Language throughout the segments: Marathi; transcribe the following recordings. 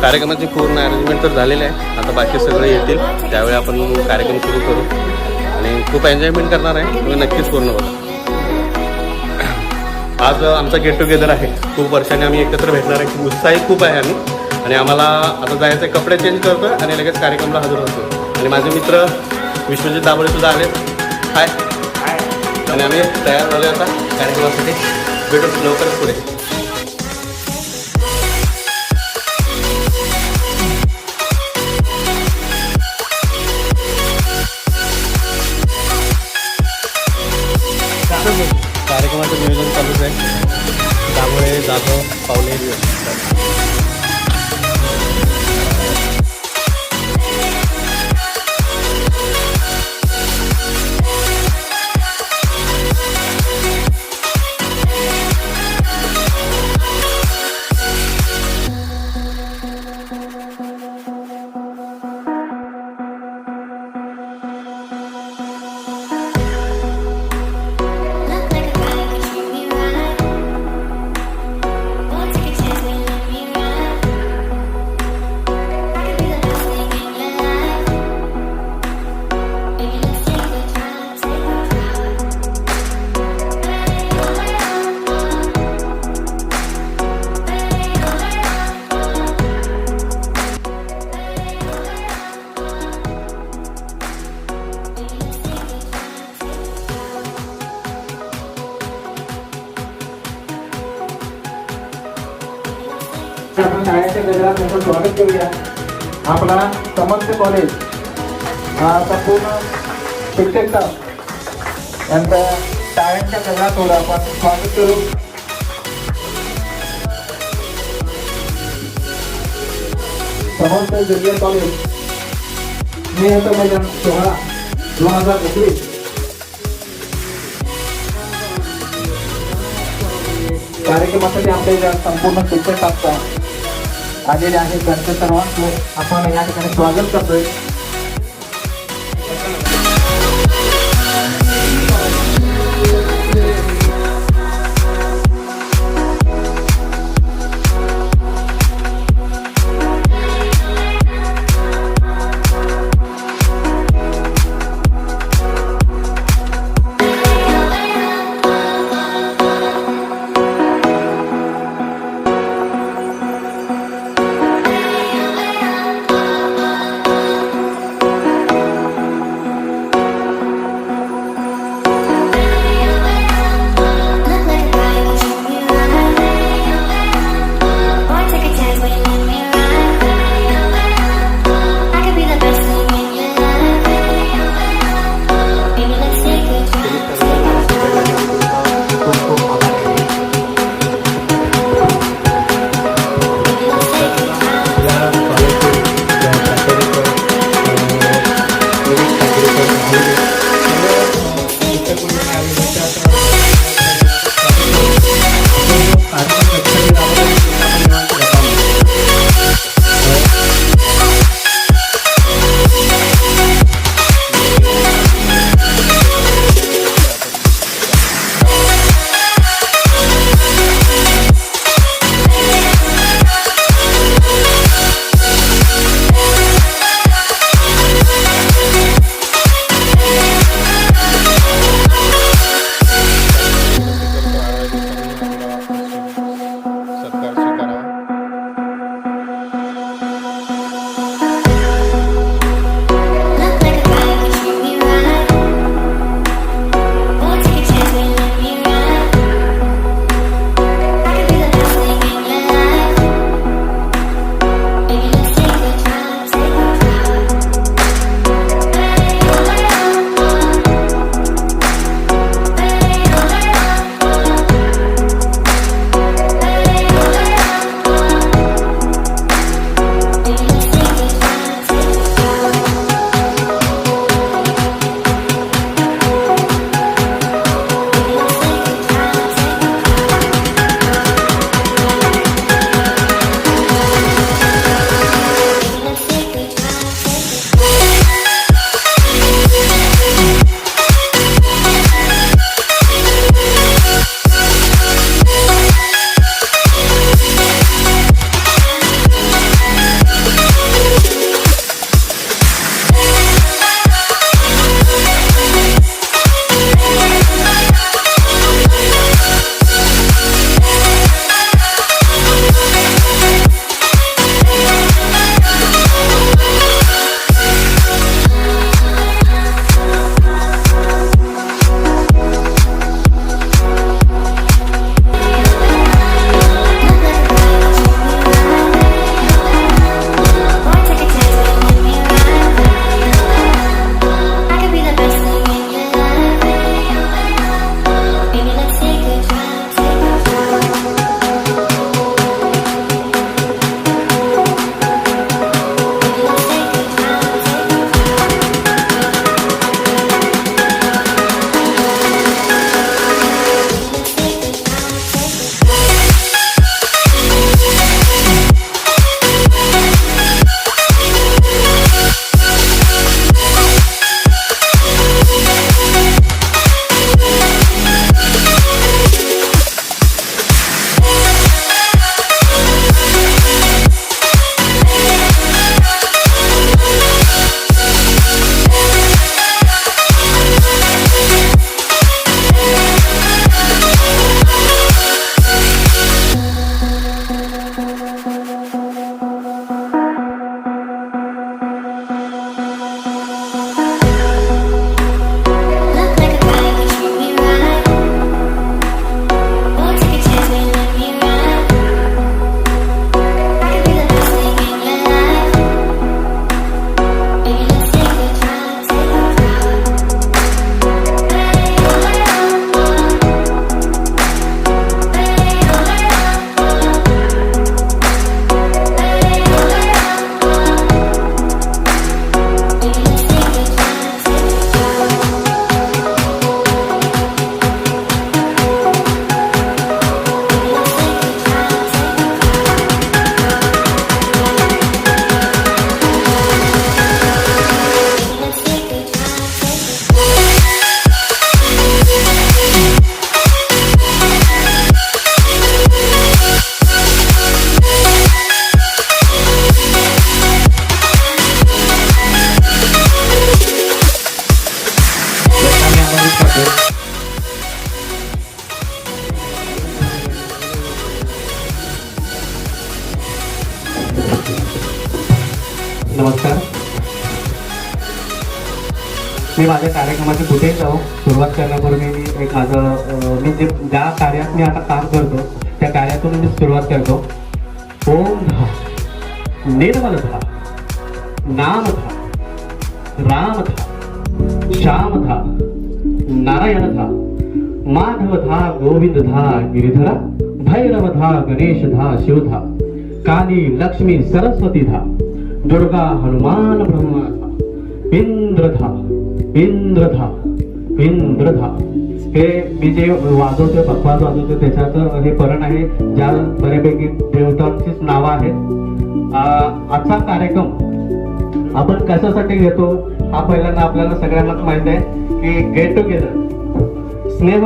कार्यक्रमाची पूर्ण अरेंजमेंट तर झालेली आहे. आता बाकी सगळे येतील त्यावेळी आपण कार्यक्रम सुरू करू आणि खूप एन्जॉयमेंट करणार आहे. तुम्ही नक्कीच पूर्ण बघा. आज आमचा गेट टुगेदर आहे. खूप वर्षांनी आम्ही एकत्र भेटणार आहे. उत्साही खूप आहे आम्ही आणि आम्हाला आता जायचं कपडे चेंज करतो आणि लगेच कार्यक्रमाला हजर होतो. आणि माझे मित्र विश्वजित दाभोळेसुद्धा आले. हाय आणि आम्ही तयार झालो आता कार्यक्रमासाठी. भेटू लवकरच पुढे. कार्यक्रमाचं नियोजन चालूच आहे. दाभोळे जाधव पावले आपण शाळेच्या गजरात त्यांचं स्वागत करूया. आपला समर्थ कॉलेज संपूर्ण शिक्षक स्टाफ यांचा शाळेच्या गजरात थोडं आपण स्वागत करू. समर्थ ज्युनियर कॉलेज स्नेहचं मैदान सोहळा 2021 कार्यक्रमासाठी आपल्या संपूर्ण शिक्षक स्टाफ आलेले आहेत. त्यांचं सर्वांचं आपण या ठिकाणी स्वागत करतोय. नमस्कार. मी माझ्या कार्यक्रमाची कुठेही जाऊ सुरुवात करण्यापूर्वी मी एक माझं मी जे ज्या कार्यात मी आता काम करतो त्या कार्यातून मी सुरुवात करतो. ओम धा, निर्मल धा, नाम धा, राम धा, श्याम धा, नारायण धा, माधव धा, गोविंद धा, गिरिधरा, भैरव धा, गणेश धा, शिव धा, काली लक्ष्मी सरस्वती धा, दुर्गा हनुमान ब्रह्मा धा, इंद्रधा इंद्रधा इंद्रधा. हे मी जे वाजवतो पखवाज वाजवतो त्याच्यात हे परण आहे ज्या बऱ्यापैकी देवतांचीच नावं आहेत. आजचा कार्यक्रम आपण कशासाठी घेतो हा पहिल्यांदा आपल्याला सगळ्यांनाच माहित आहे की गेट टुगेदर, स्नेह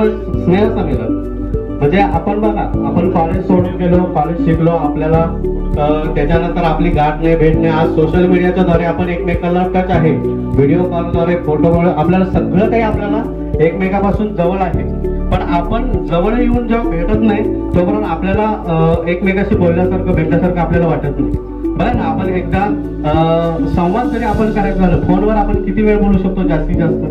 संमेलन. म्हणजे आपण बघा आपण कॉलेज सोडून गेलो, कॉलेज शिकलो, आपल्याला त्याच्यानंतर आपली गाठ नाही भेट नाही. आज सोशल मीडियाच्या द्वारे आपण एकमेकांना टच आहे, व्हिडिओ कॉलद्वारे, फोटो कॉल, आपल्याला सगळं काही आपल्याला एकमेकापासून जवळ आहे. पण आपण जवळ येऊन जेव्हा भेटत नाही तोपर्यंत आपल्याला एकमेकाशी बोलल्यासारखं भेटल्यासारखं आपल्याला वाटत नाही. बरं ना, आपण एकदा संवाद जरी आपण करायचं झालं फोनवर आपण किती वेळ बोलू शकतो? जास्तीत जास्त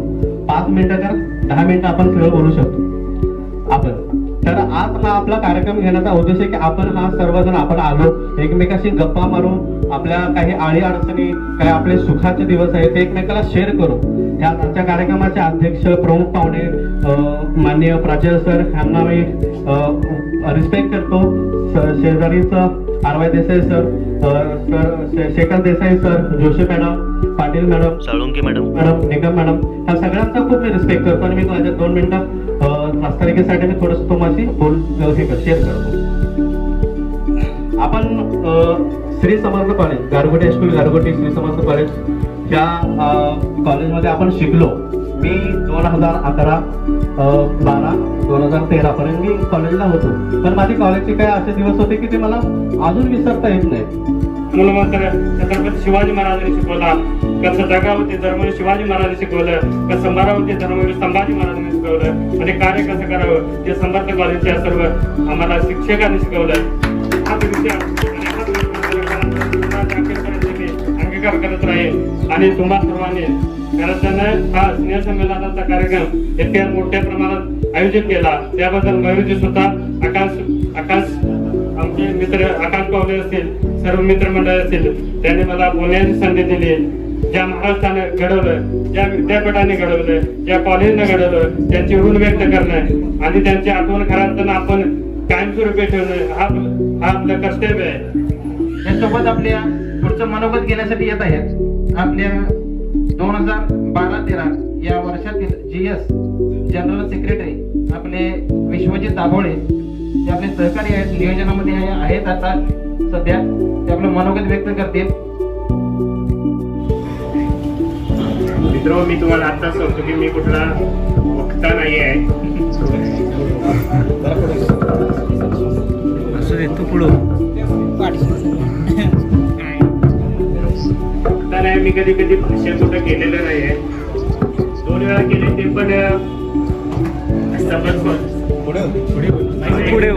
5 मिनिटं तर 10 मिनिटं आपण सहज बोलू शकतो आपण. तर आज हा आपला कार्यक्रम घेण्याचा उद्देश आहे की आपण हा सर्वजण आपण आलो एकमेकाशी गप्पा मारू, आपल्या काही आडी अडचणी, काही आपले सुखाचे दिवस आहेत ते एकमेकाला शेअर करू. या आजच्या कार्यक्रमाचे अध्यक्ष प्रमुख पाहुणे माननीय प्राचार्य सर यांना मी रिस्पेक्ट करतो. शेजारीचं RY Desai sir, Shekhar Desai sir, Joshi madam, Patil madam, Salunke madam, Nigam madam, ह्या सगळ्यांचा खूप मी रिस्पेक्ट करतो. आणि मी माझ्या 2 मिनिटं वास्तविकतेसाठी मी थोडंसं तुम्हाला शेअर करतो. आपण श्री समर्थ कॉलेज गारगोटी हायस्कूल, गारगोटी श्री समर्थ कॉलेज या कॉलेजमध्ये आपण शिकलो. मी 2011, 12, 2013 पर्यंत मी कॉलेजला होतो. पण माझी कॉलेजचे काय असे दिवस होते की ते मला अजून विसरता येत नाही. मुलं मात्र छत्रपती शिवाजी महाराजांनी शिकवला, कसं जगावरती धर्म शिवाजी महाराजांनी शिकवलं, कसं मरावती धर्म संभाजी महाराजांनी शिकवलं, म्हणजे कार्य कसं करावं ते समर्थ कॉलेजच्या सर्व आम्हाला शिक्षकांनी शिकवलं. हा विषय अंगीकार करत राहील. आणि तुम्हा सर्वांनी खरंच हा स्नेह संमेलनाचा कार्यक्रम इतक्या मोठ्या प्रमाणात आयोजित केला त्याबद्दल मयूरजी स्वतः, आकाश आमचे मित्र आकाश पावले असतील, सर्व मित्रमंडळ असतील, त्यांनी मला बोलण्याची संधी दिली. ज्या महाराष्ट्राने घडवलं, ज्या विद्यापीठाने घडवलं, ज्या कॉलेजने घडवलं त्यांची ऋण व्यक्त करणं आणि त्यांची आठवण खऱ्या आपण कायमस्वरूपी ठेवणं हा आपलं कर्तव्य आहे. यासोबत आपल्या पुढचं मनोगत घेण्यासाठी येत आहेत आपल्या 2012-13 या वर्षातील GS जनरल सेक्रेटरी आपले विश्वजित दाभोळे, ते आपले सहकारी आहेत, नियोजनामध्ये आहेत आता सध्या. ते आपलं मनोगत व्यक्त करतील. मित्र, मी तुम्हाला आता सांगतो की मी कुठला वक्ता नाही आहे. तू पुढं वक्ता नाही, मी कधी भाषण कुठं केलेलं नाही आहे. 2 वेळा केले ते पण पुढे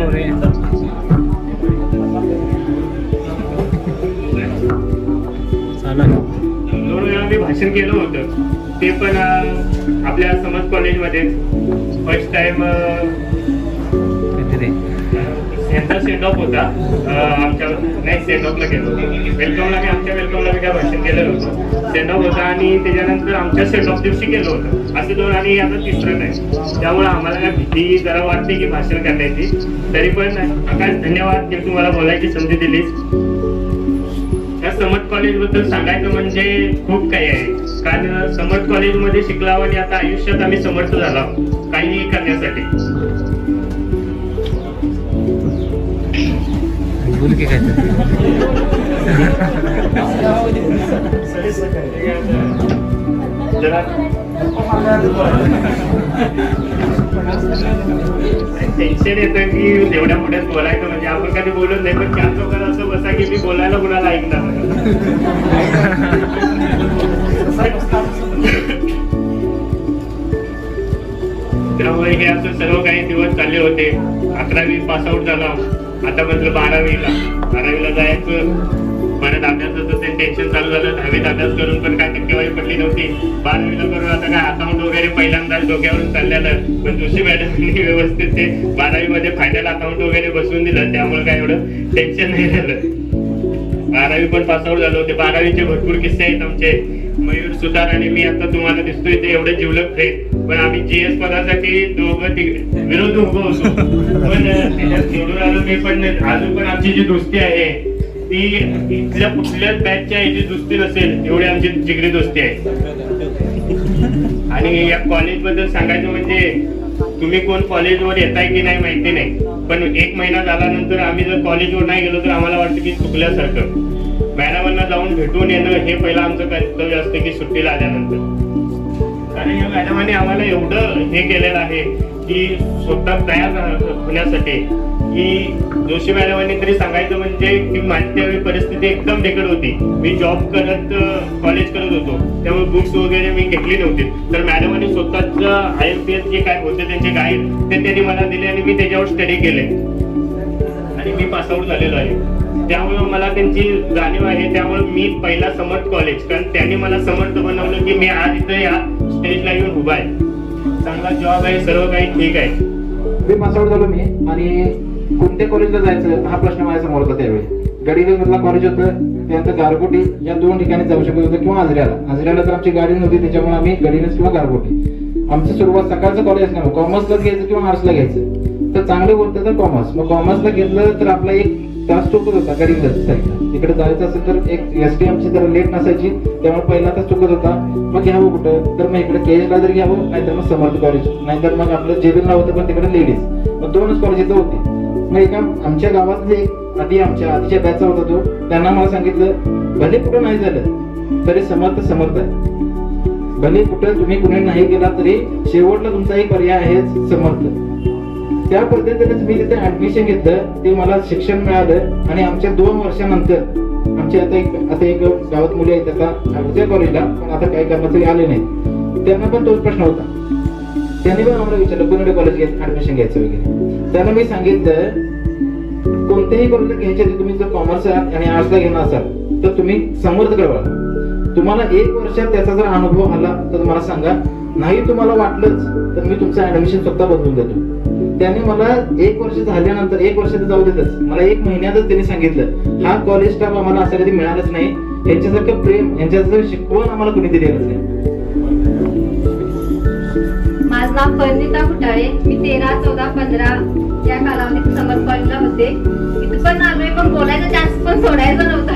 दोन वेळा मी भाषण केलं होतं ते पण आपल्या समाज कॉलेजमध्ये फर्स्ट टाइम यांचा सेंड ऑफ होता. आमच्या नाही सेंड ऑफला गेलो होतो, वेलकमला मी आमच्या वेलकमला मी काय भाषण केलेलं होतं. सेंड ऑफ होता आणि त्याच्यानंतर आमच्या सेंड ऑफ दिवशी केलं होतं. असे 2 आणि आता 3रं नाही. त्यामुळे आम्हाला काय भीती जरा वाटते की भाषण करण्याची. तरी पण काय धन्यवाद की तुम्हाला बोलायची संधी दिलीच. या समर्थ कॉलेजबद्दल सांगायचं म्हणजे खूप काही आहे. कारण समर्थ कॉलेजमध्ये शिकलाव आणि आता आयुष्यात आम्ही समर्थ झाला काहीही करण्यासाठी. जरा टेन्शन येतं की एवढ्या मोठ्यात बोलायचं म्हणजे आपण कधी बोलत नाही. पण 4 लोकांना असं बसा की मी बोलायला कुणाला ऐकणार. त्यामुळे हे असं सर्व काही दिवस चालले होते. 11वी पास आउट झाला, आता म्हटलं 12वीला जायचं. परत अभ्यासाचं ते टेन्शन चालू झालं. 10वीत अभ्यास करून पण काय टक्केवारी पडली नव्हती. 12वीला करून आता काय अकाउंट वगैरे पहिल्यांदाच डोक्यावरून चाललेलं, पण जोशी मॅडमनी व्यवस्थित ते 12वी मध्ये फायनल अकाउंट वगैरे बसवून दिलं, त्यामुळे काय एवढं टेन्शन नाही झालं. 12वी पण पासआउट झालो होते. 12वीचे भरपूर किस्से आहेत आमचे. मयूर सुतार आणि मी आता तुम्हाला दिसतोय ते एवढे जिवलग फ्रेंड, पण आम्ही GS पदासाठी दोघं विरोध उभं होतो. पण त्याच्यात जोडून आलो मी. पण अजून पण आमची जी दोस्ती आहे ती इथल्या कुठल्याच बॅचच्या याची दोस्ती नसेल एवढी आमची जिगरी दोस्ती आहे. आणि या कॉलेज बद्दल सांगायचं म्हणजे तुम्ही कोण कॉलेजवर येताय की नाही माहिती नाही, पण 1 महिना झाल्यानंतर आम्ही जर कॉलेजवर नाही गेलो तर आम्हाला वाटतं की चुकल्यासारखं. मॅडमांना जाऊन भेटून येणं हे पहिलं आमचं कर्तव्य असतं की सुट्टीला आल्यानंतर. कारण या मॅडमांनी आम्हाला एवढं हे केलेलं आहे की स्वतः तयार होण्यासाठी की जोशी मॅडमांनी तरी सांगायचं म्हणजे की माझी त्यावेळी परिस्थिती एकदम बिकट होती. मी जॉब करत कॉलेज करत होतो, त्यामुळे बुक्स वगैरे मी घेतली नव्हती. तर मॅडमांनी स्वतःच IMPS जे काय होते त्यांचे गाईड ते त्यांनी मला दिले आणि मी त्याच्यावर स्टडी केले आणि मी पासआउट झालेलो आहे. त्यामुळे मला त्यांची जाणीव आहे. त्यामुळे मी पहिला समर्थ कॉलेज, कारण त्यांनी मला समर्थ बनवलं की मी आज इथं या स्टेजला येऊन उभा आहे. चांगला जॉब आहे, सर्व काही ठीक आहे. मी पासआउट झालो मी, आणि कोणत्या कॉलेजला जायचं हा प्रश्न माझ्या समोर होता. त्यावेळी गडिंग्लजमधला कॉलेज होतं, त्यानंतर गारगोटी या 2 ठिकाणी जाऊ शकत होतं, किंवा आजऱ्याला तर आमची गाडी नव्हती, त्याच्यामुळे आम्ही गडिंग्लज किंवा गारगोटी. आमची सुरुवात सकाळचं कॉलेज असल्यामुळे कॉमर्सला घ्यायचं किंवा आर्ट्सला घ्यायचं. तर चांगलं बोलतं तर कॉमर्स. मग कॉमर्सला घेतलं तर आपला 1 तास चुकत होता गडिंग्लज साईडला. तिकडे जायचं असेल तर एक ST आमची जरा लेट नसायची, त्यामुळे पहिला तास चुकत होता. मग घ्यावं कुठं, तर मग इकडे केजला जर घ्यावं, नाहीतर मग समर्थ कॉलेज, नाहीतर मग आपलं जेबीला होतं पण तिकडे लेडीज. मग 2च कॉलेज इथं होते. मग एका आमच्या गावातले आधीच्या बॅचचा होता तो, त्यांना मला सांगितलं भले कुठं नाही झालं तरी समर्थ आहे. भले कुठं तुम्ही कुणी नाही गेला तरी शेवटला तुमचा एक पर्याय आहे समर्थ. त्या पद्धतीनेच मी तिथे ऍडमिशन घेतलं. ते मला शिक्षण मिळालं आणि आमच्या 2 वर्षानंतर आमच्या आता एक गावात मुली आहेत आता होत्या कॉलेजला, पण आता काही कर्मचारी आले नाहीत. त्यांना पण तोच प्रश्न होता. त्यांनी पण आम्हाला विचारलं कोणत्या कॉलेज ऍडमिशन घ्यायचं वगैरे. त्यांना मी सांगितलं कोणत्याही कॉलेज घ्यायचे तुम्ही जर कॉमर्स आणि आर्ट्सला घेणार असाल तर तुम्ही समर्थकडे वळा. तुम्हाला 1 वर्षात त्याचा जर अनुभव आला तर मला सांगा, नाही तुम्हाला वाटलंच तर मी तुमचं ऍडमिशन स्वतः बदलून देतो. त्यांनी मला 1 वर्ष झाल्यानंतर, 1 वर्ष तर जाऊ देतच, मला 1 महिन्यातच त्यांनी सांगितलं हा कॉलेज स्टाफ आम्हाला असं कधी मिळालंच नाही. यांच्यासारखं प्रेम, यांच्यासारखं शिकवण आम्हाला कुणी दिलेलंच नाही. माझं नाव परिणिता फुटाळे. मी 13, 14, 15 या कालावधीत समर्थ कॉलेजला होते. इथं पण आलोय, पण बोलायचा चान्स पण सोडायचा नव्हता.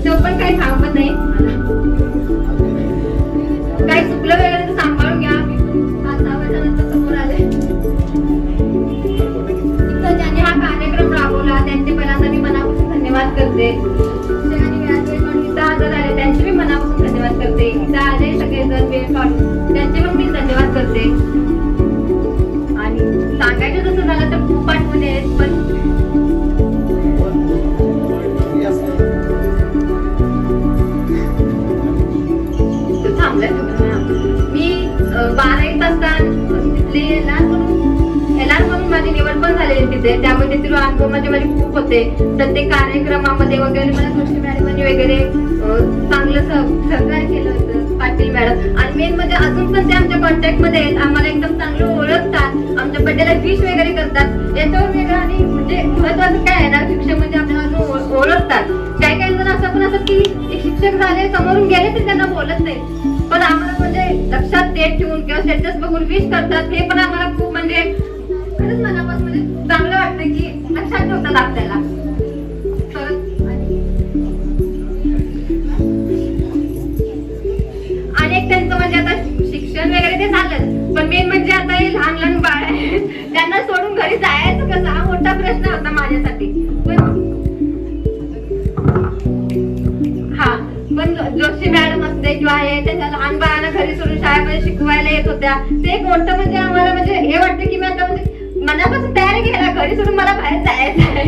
तो पण काही थांबत नाही. काही चुकलं वगैरे तर सांभाळून घ्या. 5-6 वर्षानंतर समोर आले. इथं ज्यांनी हा कार्यक्रम राबवला त्यांचे पहिल्यांदा मी मनापासून धन्यवाद करते. आणि व्यासपीठ म्हणून इथं हजर आले त्यांचे मी मनापासून धन्यवाद करते. इथं आले सगळेजण वेळ काढून त्यांचे पण मी धन्यवाद करते. आणि सांगायचं जसं झालं तर खूप आठवणी आहेत, पण थांबलंय. मी 12वीत असताना तिथले एलआर म्हणून माझी निवड पण झालेली तिथे, त्यामुळे तिथले अनुभव माझे खूप होते. प्रत्येक कार्यक्रमामध्ये वगैरे मला जोशी मॅडमांनी वगैरे चांगलं सहकार्य केलं होतं, पाटील मॅडम. आणि मेन म्हणजे अजून पण ते आमच्या कॉन्टॅक्ट मध्ये आहेत, आम्हाला एकदम चांगलं ओळखतात, आमच्या बड्डेला विश वगैरे करतात. याच्यावर वेगळं आणि म्हणजे महत्वाचं काय आहे ना, शिक्षक म्हणजे आपल्याला अजून ओळखतात. काही जण असं पण असं की एक शिक्षक झाले समोरून गेले तर त्यांना बोलत नाही, पण आम्हाला म्हणजे लक्षात डेट ठेवून किंवा स्टेटस बघून विश करतात. हे पण आम्हाला खूप म्हणजे खरंच मनापासून म्हणजे चांगलं वाटतं की लक्षात ठेवतात आपल्याला. आणि एक त्यांचं म्हणजे आता शिक्षण वगैरे ते झालं, पण मेन म्हणजे आता हे लहान लहान बाळ आहेत, त्यांना सोडून घरी जायचं कसं हा मोठा प्रश्न होता माझ्यासाठी. पण जोशी मॅडम असते किंवा आहे त्याच्या लहान बाळांना घरी सोडून शाळेमध्ये शिकवायला येत होत्या, ते एक मोठं म्हणजे आम्हाला म्हणजे हे वाटतं की मी आता म्हणजे मनापासून तयारी घ्यायला घरी सोडून मला बाहेर जायचं आहे.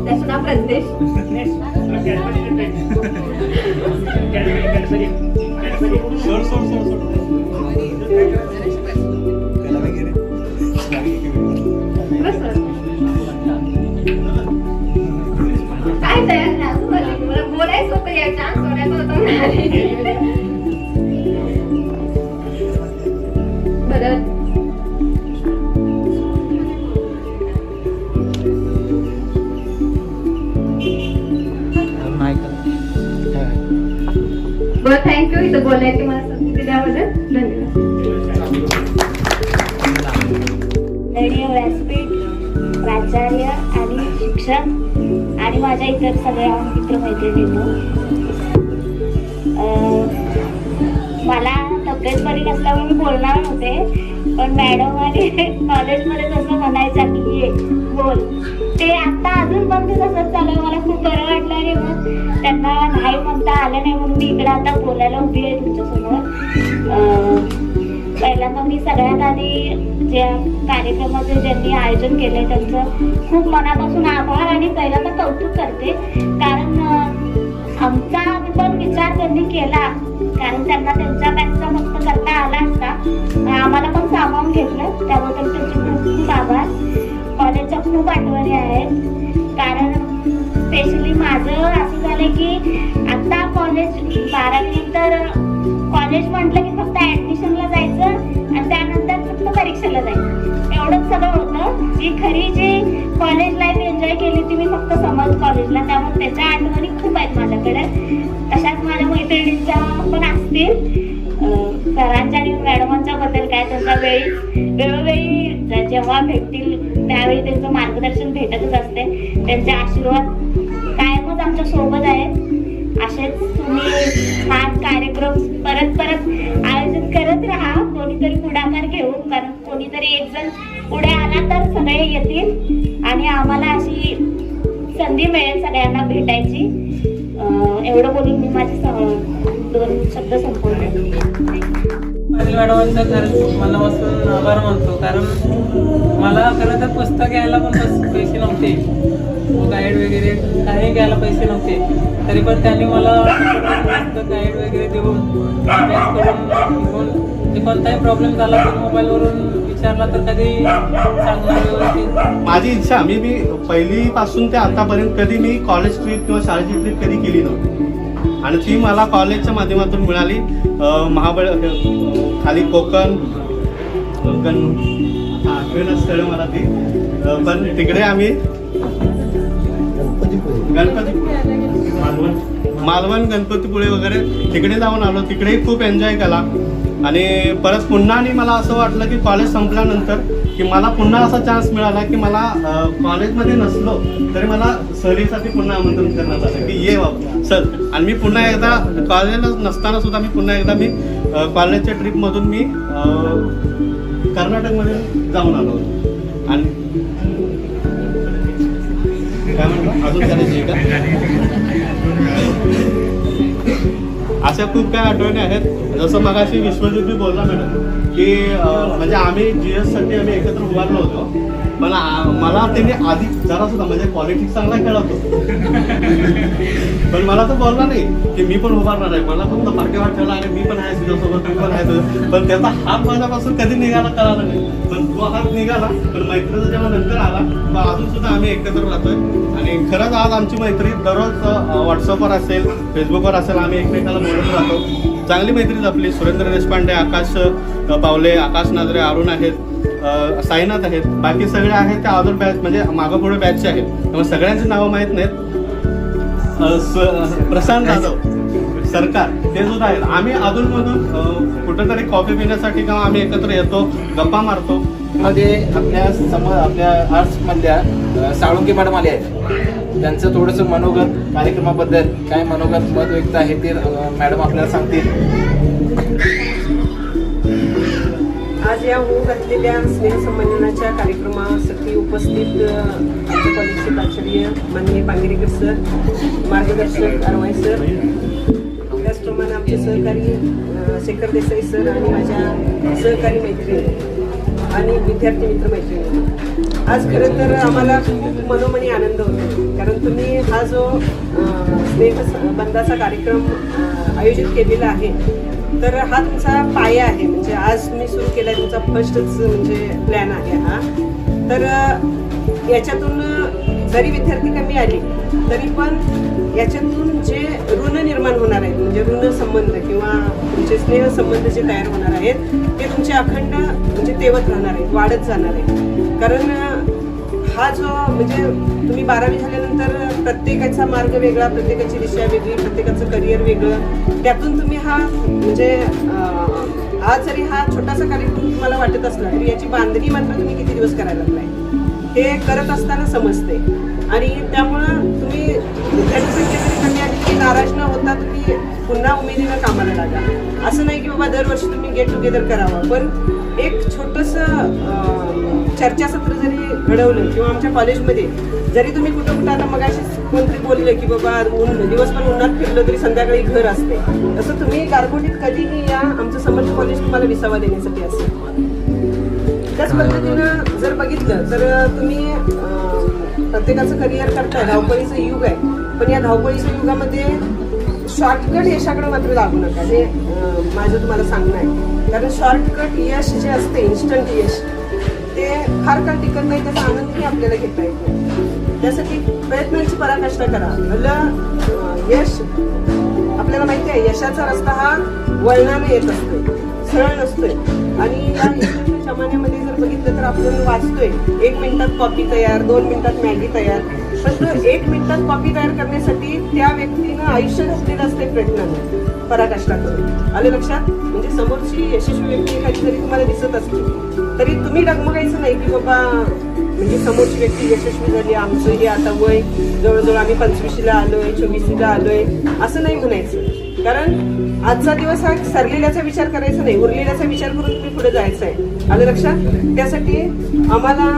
त्याचं नाव प्रज्ञेश. परत बरं, थँक्यू इथं बोलायची मला संधी दिल्याबद्दल धन्यवाद. रेडिओ व्यासपीठ, प्राचार्य आणि शिक्षक आणि माझ्या इतर सगळ्या मित्रमैत्रिणींनो, मला तब्येत बरी नसल्यामुळे मी बोलणार नव्हते, पण मॅडम आणि कॉलेजमध्ये जसं म्हणायचं की ये बोल, ते आता अजून पण ते तसंच चालू आहे. मला खूप बरं वाटलं आणि मग त्यांना नाही म्हणता आलं नाही म्हणून मी इकडे आता बोलायला उभी आहे तुमच्यासमोर. पहिल्यांदा मी सगळ्यात आधी ज्या कार्यक्रमाचे ज्यांनी आयोजन केलंय त्यांचं खूप मनापासून आभार आणि पहिल्यांदा कौतुक करते, कारण आमचा पण विचार त्यांनी केला, कारण त्यांना त्यांच्या बॅचचा फक्त करता आला असता, आम्हाला पण सामावून घेतलं, त्याबद्दल त्यांचे खूप खूप आभार. कॉलेजच्या खूप आठवणी आहेत, कारण स्पेशली माझं असं झालं की आता कॉलेज 12वी तर कॉलेज म्हटलं की फक्त ऍडमिशनला जायचं आणि त्यानंतर फक्त परीक्षेला जायचं, एवढंच सगळं होतं. जी खरी जी कॉलेज लाईफ एन्जॉय केली ती मी फक्त समज कॉलेजला, त्यामुळे त्याच्या आठवणी खूप आहेत माझ्याकडे. तशाच माझ्या मैत्रिणींच्या पण असतील. सरांच्या आणि मॅडमांच्या बद्दल काय, त्यांच्या वेळोवेळी जेव्हा भेटतील त्यावेळी त्यांचं मार्गदर्शन भेटतच असते, त्यांचे आशीर्वाद कायमच आमच्या सोबत आहेत. असेच तुम्ही हा कार्यक्रम परत परत आयोजित करत राहा, कोणीतरी पुढाकार घेऊन, कारण कोणीतरी एक जण पुढे आला तर सगळे येतील आणि आम्हाला अशी संधी मिळेल सगळ्यांना भेटायची. एवढं बोलून मी माझे 2 शब्द संपवले. पाटील मॅडमांचा खरंच मनापासून आभार मानतो, कारण मला खरं तर पुस्तक घ्यायला पण पैसे नव्हते, गाईड वगैरे काही घ्यायला पैसे नव्हते, तरी पण त्यांनी मला पुस्तक गाईड वगैरे देऊन अभ्यास करून घेऊन, म्हणजे कोणताही प्रॉब्लेम झाला तर मोबाईलवरून विचारला तर कधी सांगणार व्यवस्थित. माझी इच्छा मी पहिलीपासून ते आतापर्यंत कधी मी कॉलेज ट्रिप किंवा शाळेची ट्रिप कधी केली नव्हती, आणि ती मला कॉलेजच्या माध्यमातून मिळाली. खाली कोकण आठवेना स्थळ मला ती, पण तिकडे आम्ही मालवण गणपतीपुळे वगैरे तिकडे जाऊन आलो, तिकडेही खूप एन्जॉय केला. आणि परत पुन्हा आणि मला असं वाटलं की कॉलेज संपल्यानंतर की मला पुन्हा असा चान्स मिळाला की मला कॉलेजमध्ये नसलो तरी मला सहलीसाठी पुन्हा आमंत्रण करण्यात आलं की ये बाबा चल. आणि मी पुन्हा एकदा कॉलेजला नसताना सुद्धा मी कॉलेजच्या ट्रिपमधून मी कर्नाटकमध्ये जाऊन आलो. आणि काय म्हणतो अजून करायची का? अशा खूप काही आठवणी आहेत. जसं मगाशी विश्वजित बी बोलला मॅडम की म्हणजे आम्ही GS साठी आम्ही एकत्र उभारलो होतो, पण मला त्यांनी आधी जरा सुद्धा म्हणजे पॉलिटिक्स चांगला खेळत होतो, पण मला तर बोलला नाही की मी पण उभारणार आहे. मला फक्त पाठीवाट ठेवला आणि मी पण आहे तुझ्यासोबत, तू पण आहे, पण त्याचा हात माझ्यापासून कधी निघाला कळाला नाही. पण तो हात निघाला, पण मैत्रीचा जेव्हा नंतर आला तर अजून सुद्धा आम्ही एकत्र राहतोय. आणि खरंच आज आमची मैत्री दररोज व्हॉट्सअपवर असेल, फेसबुकवर असेल, आम्ही एकमेकाला बोलत राहतो. चांगली मैत्री आपली. सुरेंद्र देशपांडे, आकाश पावले, आकाश नाजरे, अरुण आहेत, साईनाथ आहेत, बाकी सगळे आहेत त्या अदर बॅच म्हणजे मागं पुढे बॅचचे आहेत, त्यामुळे सगळ्यांची नावं माहीत नाहीत. प्रशांत जाधव सरकार ते सुद्धा आहेत. आम्ही अधूनमधून कुठेतरी कॉफी पिण्यासाठी किंवा आम्ही एकत्र येतो, गप्पा मारतो. मध्ये आपल्या आर्ट्समधल्या साळुंके मॅडम आले आहेत, त्यांचं थोडंसं मनोगत कार्यक्रमाबद्दल काय मनोगत मत व्यक्त आहे ते मॅडम आपल्याला सांगतील. आज या होऊ घातलेल्या स्नेहसंमेलनाच्या कार्यक्रमासाठी उपस्थित आमच्या कॉलेजचे प्राचार्य माननीय पांगरेकर सर, मार्गदर्शक अरवाई सर, त्याचप्रमाणे आमचे सहकारी शेखर देसाई सर आणि माझ्या सहकारी मैत्रिणी आणि विद्यार्थी मित्र मैत्रिणी, आज खरं तर आम्हाला खूप मनोमनी आनंद होतो, कारण तुम्ही हा जो स्नेहबंधाचा कार्यक्रम आयोजित केलेला आहे तर हा तुमचा पाया आहे. म्हणजे आज तुम्ही सुरू केला तुमचा फर्स्टच म्हणजे प्लॅन आहे हा. तर याच्यातून जरी विद्यार्थी कमी आले तरी पण याच्यातून जे ऋण निर्माण होणार आहेत म्हणजे ऋण संबंध किंवा तुमचे स्नेह संबंध जे तयार होणार आहेत ते तुमचे अखंड म्हणजे तेवत राहणार आहेत, वाढत जाणार आहे. कारण हा जो म्हणजे तुम्ही 12वी झाल्यानंतर प्रत्येकाचा मार्ग वेगळा, प्रत्येकाची दिशा वेगळी, प्रत्येकाचं करिअर वेगळं, त्यातून तुम्ही हा म्हणजे आज जरी हा छोटासा कार्यक्रम तुम्हाला वाटत असला तरी याची बांधणी मात्र तुम्ही किती दिवस करायला लागलाय हे करत असताना समजते. आणि त्यामुळं तुम्ही विद्यार्थी नाराज न होता तुम्ही पुन्हा उमेदीनं कामाला लागा. असं नाही की बाबा दरवर्षी तुम्ही गेट टुगेदर करावं, पण एक छोटंसं चर्चासत्र जरी घडवलं किंवा आमच्या कॉलेजमध्ये जरी तुम्ही कुठं कुठं आता मग अशीच कोणतरी बोललं की बाबा दिवसभर उन्हात फिरलं तरी संध्याकाळी घर असते, तसं तुम्ही गारगोटीत कधीही या, आमचं समर्थ कॉलेज तुम्हाला विसावा देण्यासाठी असेल. त्याच पद्धतीनं जर बघितलं तर तुम्ही प्रत्येकाचं करिअर करताय, धावपळीचं युग आहे, पण या धावपळीच्या युगामध्ये शॉर्टकट यशाकडे मात्र लागू नका, हे माझं तुम्हाला सांगणं आहे. कारण शॉर्टकट यश जे असते, इन्स्टंट यश, ते फार काळ टिकत नाही, त्याचा आनंदही आपल्याला घेता येतो. त्यासाठी प्रयत्नांची पराकाष्ठा करा. भलं यश आपल्याला माहिती आहे, यशाचा रस्ता हा वळणाने येत असतोय, सरळ नसतोय. आणि या यशाच्या जमान्यामध्ये जर बघितलं तर आपण वाचतोय 1 मिनिटात कॉपी तयार, 2 मिनिटात मॅगी तयार, पण 1 मिनिटात कॉपी तयार करण्यासाठी त्या व्यक्तीनं आयुष्य घातलेलं असते प्रयत्नाने, पराकाष्ठा करून. आलं लक्षात? म्हणजे समोरची यशस्वी व्यक्ती एखादी जरी तुम्हाला दिसत असली तरी तुम्ही डगमगायचं नाही की बाबा म्हणजे समोरची व्यक्ती यशस्वी झाली, आमचं हे आता वय जवळजवळ आम्ही 25ला आलोय, 24ला आलोय, असं नाही म्हणायचं. कारण आजचा दिवस हा सरलेल्याचा विचार करायचा नाही, उरलेल्याचा विचार करून तुम्ही पुढे जायचं आहे. आलं लक्षात? त्यासाठी आम्हाला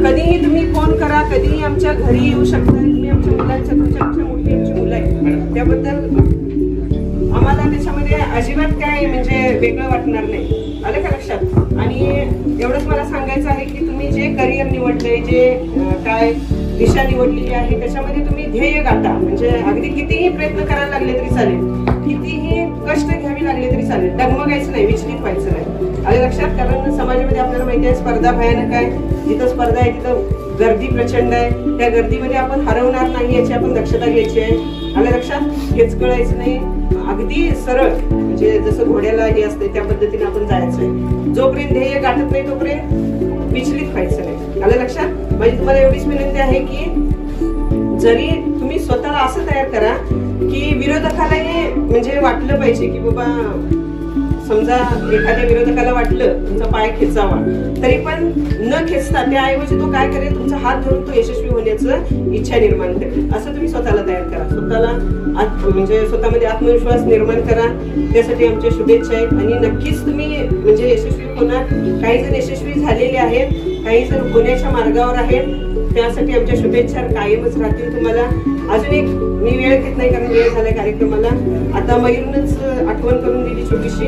कधीही तुम्ही फोन करा, कधीही आमच्या घरी येऊ शकता. तुम्ही आमच्या मुलांच्या, तुमच्या मोठी आमची मुलं आहेत, त्याबद्दल आम्हाला त्याच्यामध्ये अजिबात काय म्हणजे वेगळं वाटणार नाही. आलं का लक्षात? आणि एवढंच मला सांगायचं आहे की तुम्ही जे करिअर निवडलंय, जे काय दिशा निवडलेली आहे, त्याच्यामध्ये तुम्ही ध्येय गाठा. म्हणजे अगदी कितीही प्रयत्न करायला लागले तरी चालेल, कितीही कष्ट घ्यावी लागले तरी चालेल, डगमगायचं नाही, विचलित व्हायचं नाही. आलं लक्षात? कारण समाजामध्ये आपल्याला माहिती आहे स्पर्धा भयानक आहे, जिथं स्पर्धा आहे तिथं गर्दी प्रचंड आहे. त्या गर्दीमध्ये आपण हरवणार नाही याची आपण दक्षता घ्यायची आहे. आलं लक्षात? हेच कळायचं नाही, अगदी सरळ म्हणजे जसं घोड्याला हे असते त्या पद्धतीने आपण जायचं आहे. जोपर्यंत ध्येय गाठत नाही तोपर्यंत विचलित व्हायचं नाही. आलं लक्षात? माझी तुम्हाला एवढीच विनंती आहे की जरी तुम्ही स्वतःला असं तयार करा की विरोधकालाही म्हणजे वाटलं पाहिजे की बाबा समजा एखाद्या विरोधकाला वाटलं तुमचा पाय खेचावा, तरी पण न खेचता त्याऐवजी तो काय करेल, तुमचा हात धरून तो यशस्वी होण्याचं इच्छा निर्माण करेल. असं तुम्ही स्वतःला तयार करा. स्वतःला म्हणजे स्वतःमध्ये आत्मविश्वास निर्माण करा. त्यासाठी आमच्या शुभेच्छा आहेत आणि नक्कीच तुम्ही म्हणजे यशस्वी होणार. काही जण यशस्वी झालेले आहेत, काही जण होण्याच्या मार्गावर आहेत, त्यासाठी आमच्या शुभेच्छा कायमच राहतील तुम्हाला. अजून एक मी वेळ घेत नाही कारण वेळ झाला कार्यक्रमाला. आता मयूरनंच आठवण करून दिली छोटीशी.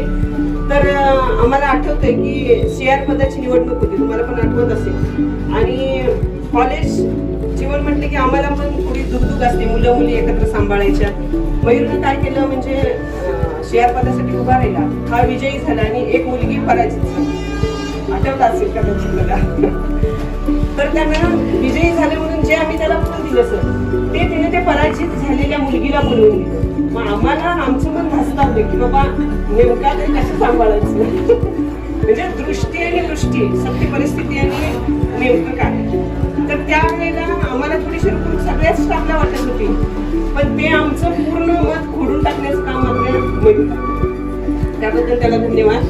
तर आम्हाला आठवतंय की CR पदाची निवडणूक होती, तुम्हाला पण आठवत असेल. आणि कॉलेज जीवन म्हटलं की आम्हाला पण थोडी दुगदुग असते, मुलं मुली एकत्र सांभाळायच्या. मयूरनं काय केलं म्हणजे CR पदासाठी उभा राहिला, हा विजयी झाला आणि एक मुलगी पराजित झाली. आठवत असेल का तुला? तर त्यानं विजयी झाले म्हणून जे आम्ही त्याला बोलून दिलं सर, ते तिने त्या पराजित झालेल्या मुलगीला बोलवून दिलं. मग आम्हाला आमचं मन भासतावलं की बाबा नेमका तरी कसं सांभाळायचं. म्हणजे दृष्टी आणि दृष्टी, सत्य परिस्थिती आणि नेमकं काय. तर त्यावेळेला आम्हाला थोडीशी रक्कम सगळ्याच स्टाफला वाटत होती, पण ते आमचं पूर्ण मत खोडून टाकण्याचं काम आपल्याला मिळतं. त्याबद्दल त्याला धन्यवाद.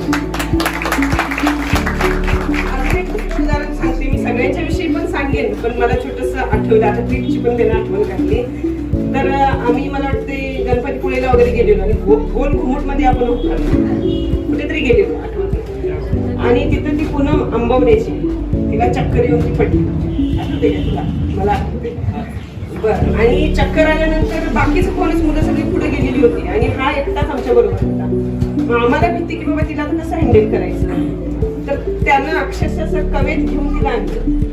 उदाहरण सांगते मी, सगळ्यांच्या विषयी पण सांगेन, पण मला छोटंसं आठवलं. आता ट्रिपची पण त्यांना आठवण काढली. तर आम्ही मला वाटते गणपतीपुळेला वगैरे गेलेलो आणि गोल घुमटमध्ये आपण कुठेतरी गेलेलो आठवते. आणि तिथं ती पूनम अंबवण्याची तिला चक्कर येऊन ती पडली. आठवते का तुला? मला आठवते. बरं. आणि चक्कर आल्यानंतर बाकीचं कोणीच मुलं सगळी पुढे गेलेली होती आणि हा एकटाच आमच्या बरोबर होता. मग आम्हाला भीती की बाबा तिला कसं हँडल करायचं. तर त्यानं अक्षरशः कवेत घेऊन तिला आणलं.